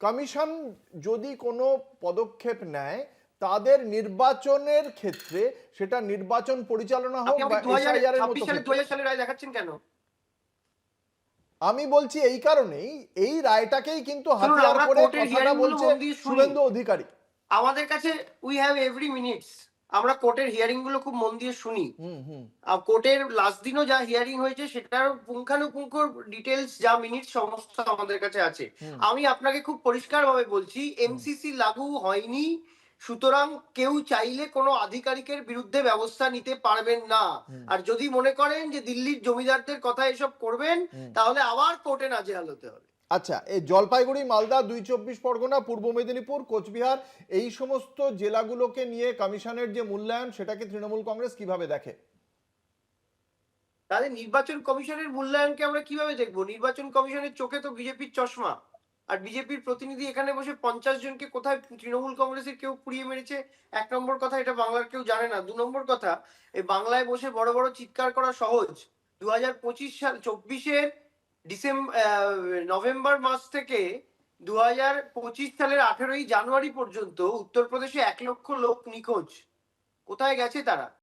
Commission যদি কোনো পদক্ষেপ নেয় তাদের নির্বাচনের ক্ষেত্রে, সেটা নির্বাচন পরিচালনা হোক আপনি বা আমাকে 2026 এসআইআর এর মতো সালে ক্ষেত্রে, 2000 সালের রায় দেখাচ্ছেন কেন? আমি বলছি এই কারণেই, এই রায়টাকেই কিন্তু শুনুন, হাতিয়ার আমরা করে কোর্টের কথাটা হিয়ারিং গুলো বলছে মন দিয়ে শুনি। শুভেন্দু অধিকারী। আমাদের কাছে উই হ্যাভ এভরি মিনিটস। আমরা কোর্টের হিয়ারিং গুলো খুব মন দিয়ে শুনি। হুম হুম। কোর্টের লাস্ট দিনও যা হিয়ারিং হয়েছে সেটার পুঙ্খানুপুঙ্খ ডিটেলস যা মিনিট সমস্ত আমাদের কাছে আছে। হুম আমি আপনাকে খুব পরিষ্কারভাবে বলছি, হুম এমসিসি লাগু হয়নি, সুতরাং কেউ চাইলে কোনো আধিকারিকের বিরুদ্ধে ব্যবস্থা নিতে পারবেন না। হুম আর যদি মনে করেন যে দিল্লির জমিদারদের কথা এসব করবেন, হুম। তাহলে আবার কোর্টে নাজেহাল হতে হবে। আচ্ছা, এই জলপাইগুড়ি, মালদা, ২ চব্বিশ পরগনা, পূর্ব মেদিনীপুর, কোচবিহার, এই সমস্ত জেলাগুলোকে নিয়ে কমিশনের যে মূল্যায়ন, সেটাকে তৃণমূল কংগ্রেস কিভাবে দেখে? তাহলে নির্বাচন কমিশনের মূল্যায়নকে আমরা কিভাবে দেখবো? নির্বাচন কমিশনের চোখে তো বিজেপির চশমা। আর বিজেপির প্রতিনিধি এখানে বসে 50 জনকে কোথায় তৃণমূল কংগ্রেসের কেউ পুড়িয়ে মেরেছে, এক নম্বর কথা, এটা বাংলার কেউ জানে না। 2 নম্বর কথা, এই বাংলায় বসে বড় বড় চিৎকার করা সহজ। 2024 নভেম্বর মাস থেকে 2025 সালের 18ই জানুয়ারি পর্যন্ত উত্তরপ্রদেশে 1 লক্ষ লোক নিখোঁজ। কোথায় গেছে তারা?